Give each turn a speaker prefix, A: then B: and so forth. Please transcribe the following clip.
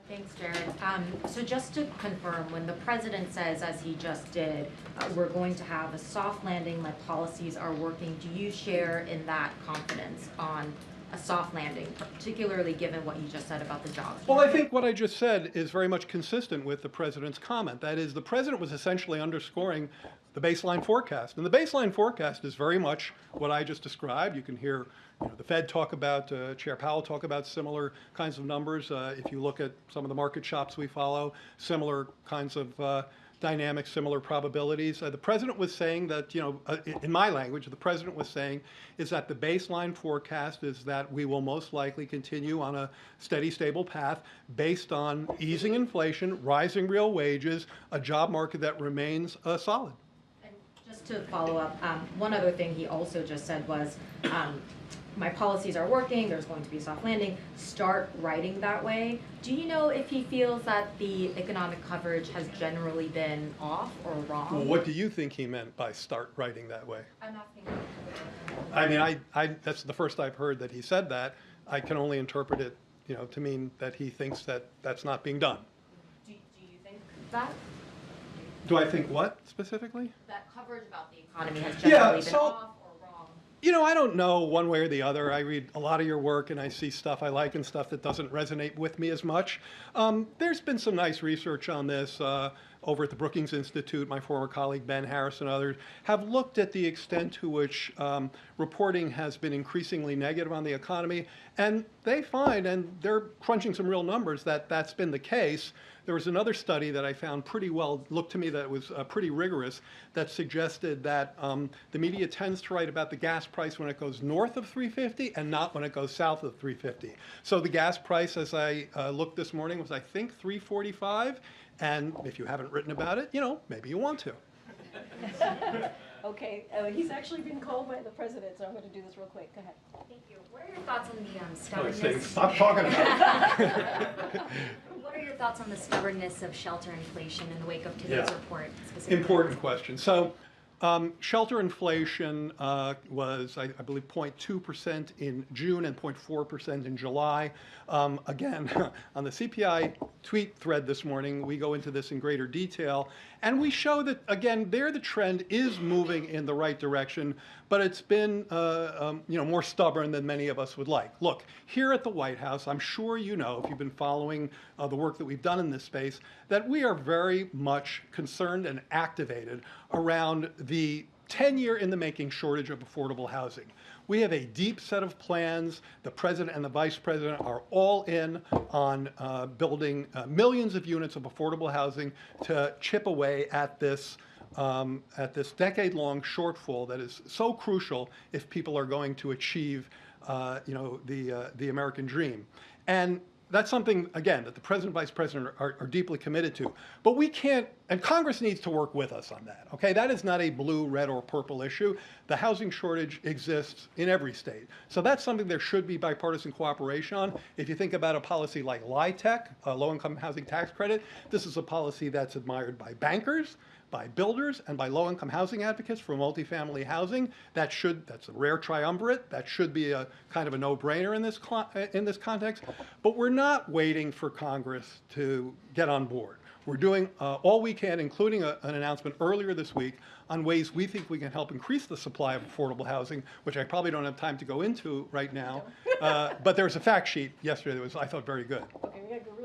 A: Thanks, Jared. So just to confirm, when the president says, as he just did, we're going to have a soft landing, my policies are working, do you share in that confidence on a soft landing, particularly given what you just said about the jobs?
B: Well, I think what I just said is very much consistent with the president's comment. That is, the president was essentially underscoring the baseline forecast. And the baseline forecast is very much what I just described. You can hear the Fed talk about, Chair Powell talk about similar kinds of numbers. If you look at some of the market shops we follow, similar kinds of dynamics, similar probabilities. The president was saying that, in my language, the president was saying is that the baseline forecast is that we will most likely continue on a steady, stable path based on easing inflation, rising real wages, a job market that remains solid.
A: And just to follow up, one other thing he also just said was, my policies are working, there's going to be a soft landing, start writing that way. Do you know if he feels that the economic coverage has generally been off or wrong?
B: Well, what do you think he meant by start writing that way?
A: I'm asking.
B: I mean, that's the first I've heard that he said that. I can only interpret it, to mean that he thinks that that's not being done.
A: Do you think that?
B: Do I think what, specifically?
A: That coverage about the economy has generally been off or wrong?
B: I don't know one way or the other. I read a lot of your work and I see stuff I like and stuff that doesn't resonate with me as much. There's been some nice research on this over at the Brookings Institute. My former colleague Ben Harris and others have looked at the extent to which reporting has been increasingly negative on the economy. And they find, and they're crunching some real numbers, that that's been the case. There was another study that I found looked to me that was pretty rigorous, that suggested that the media tends to write about the gas price when it goes north of 350 and not when it goes south of 350. So the gas price, as I looked this morning, was I think 345. And if you haven't written about it, maybe you want to.
C: Okay, he's actually been called by the president, so I'm going to do this real quick. Go ahead.
A: Thank you. What are your thoughts on the stubbornness?
B: Stop talking about it.
A: What are your thoughts on the stubbornness of shelter inflation in the wake of today's report? Specifically?
B: Important question. So shelter inflation was, I believe, 0.2% in June and 0.4% in July. Again, on the CPI tweet thread this morning, we go into this in greater detail. And we show that, again, the trend is moving in the right direction, but it's been more stubborn than many of us would like. Look, here at the White House, I'm sure you know, if you've been following the work that we've done in this space, that we are very much concerned and activated around the 10-year in the making shortage of affordable housing. We have a deep set of plans. The president and the vice president are all in on building millions of units of affordable housing to chip away at this decade-long shortfall that is so crucial if people are going to achieve the American dream. And that's something, again, that the president and vice president are deeply committed to. But we can't, and Congress needs to work with us on that, okay? That is not a blue, red, or purple issue. The housing shortage exists in every state. So that's something there should be bipartisan cooperation on. If you think about a policy like LIHTC, a low-income housing tax credit, this is a policy that's admired by bankers, by builders, and by low-income housing advocates for multifamily housing. That's a rare triumvirate. That should be a kind of a no-brainer in this context. But we're not waiting for Congress to get on board. We're doing all we can, including an announcement earlier this week on ways we think we can help increase the supply of affordable housing, which I probably don't have time to go into right now. But there was a fact sheet yesterday that was, I thought, very good.
C: Okay, we got to go